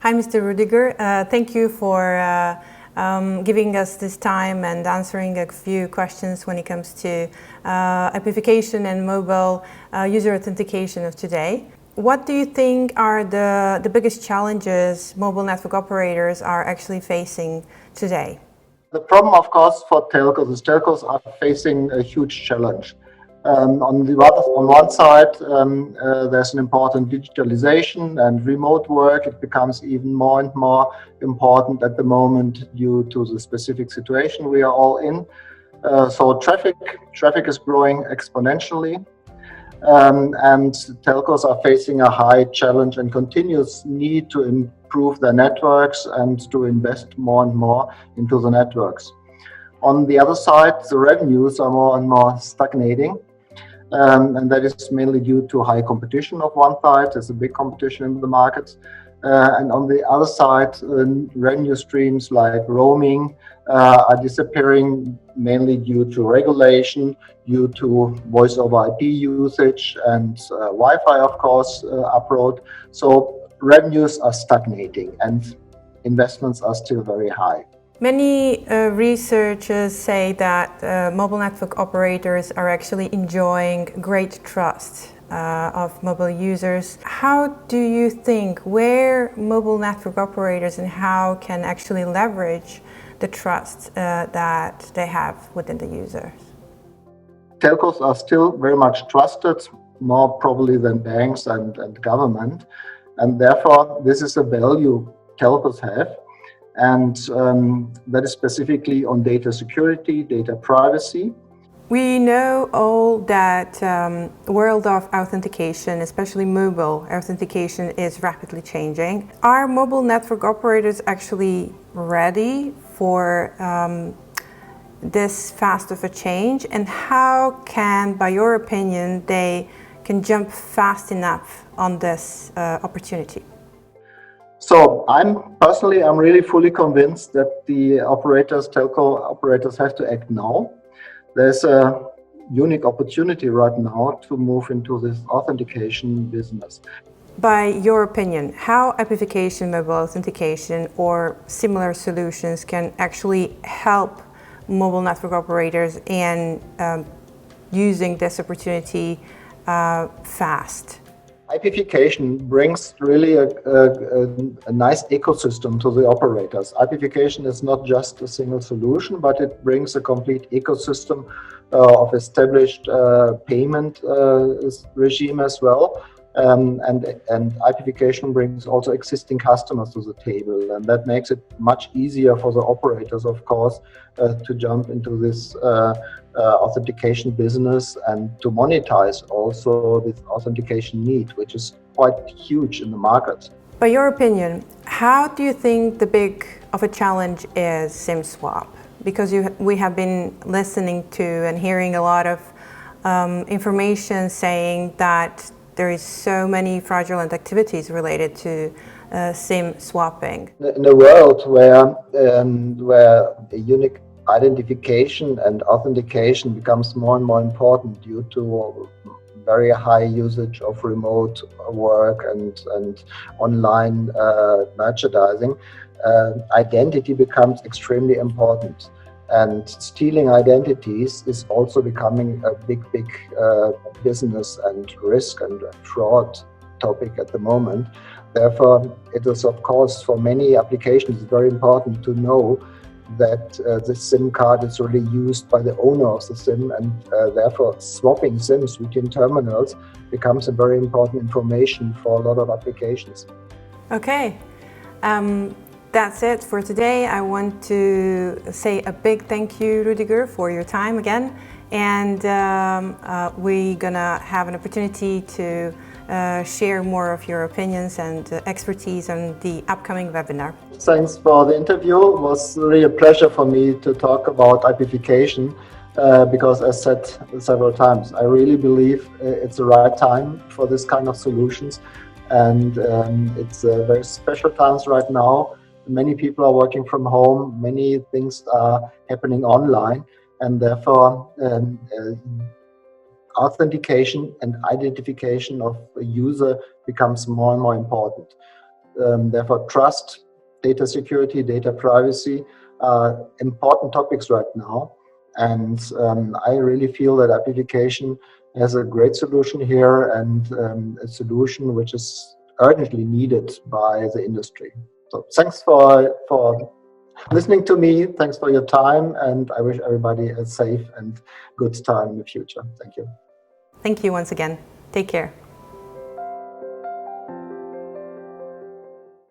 Hi, Mr. Rudiger. Thank you for giving us this time and answering a few questions when it comes to amplification and mobile user authentication of today. What do you think are the biggest challenges mobile network operators are actually facing today? The problem, of course, for telcos is telcos are facing a huge challenge. On one side, there's an important digitalization and remote work. It becomes even more and more important at the moment due to the specific situation we are all in. So traffic is growing exponentially. And telcos are facing a high challenge and continuous need to improve their networks and to invest more and more into the networks. On the other side, the revenues are more and more stagnating. And that is mainly due to high competition of one side. There's a big competition in the markets. And on the other side, revenue streams like roaming are disappearing mainly due to regulation, due to voice over IP usage and Wi-Fi, of course, abroad. So revenues are stagnating and investments are still very high. Many researchers say that mobile network operators are actually enjoying great trust of mobile users. How do you think where mobile network operators and how can actually leverage the trust that they have within the users? Telcos are still very much trusted, more probably than banks and government. And therefore, this is a value telcos have. And that is specifically on data security, data privacy. We know all that world of authentication, especially mobile authentication, is rapidly changing. Are mobile network operators actually ready for this fast of a change? And how can, by your opinion, they can jump fast enough on this opportunity? So I'm really fully convinced that the telco operators have to act now. There's a unique opportunity right now to move into this authentication business. By your opinion, how amplification, mobile authentication or similar solutions can actually help mobile network operators in using this opportunity fast? Amplification brings really a nice ecosystem to the operators. Amplification is not just a single solution, but it brings a complete ecosystem of established payment regime as well. And amplification brings also existing customers to the table, and that makes it much easier for the operators, of course, to jump into this authentication business and to monetize also this authentication need, which is quite huge in the market. By your opinion, how do you think the big of a challenge is SIM swap? Because we have been listening to and hearing a lot of information saying that there is so many fraudulent activities related to SIM swapping. In a world where a unique identification and authentication becomes more and more important due to very high usage of remote work and online merchandising, identity becomes extremely important. And stealing identities is also becoming a big business and risk and fraud topic at the moment. Therefore, it is, of course, for many applications very important to know that the SIM card is really used by the owner of the SIM, and therefore swapping SIMs between terminals becomes a very important information for a lot of applications. Okay, that's it for today. I want to say a big thank you, Rudiger, for your time again, and we're gonna have an opportunity to share more of your opinions and expertise on the upcoming webinar. Thanks for the interview. It was really a pleasure for me to talk about amplification because, as said several times, I really believe it's the right time for this kind of solutions, and it's very special times right now. Many people are working from home, many things are happening online, and therefore authentication and identification of a user becomes more and more important. Therefore, trust, data security, data privacy are important topics right now. And I really feel that amplification has a great solution here, and a solution which is urgently needed by the industry. So thanks for listening to me. Thanks for your time, and I wish everybody a safe and good time in the future. Thank you. Thank you once again. Take care.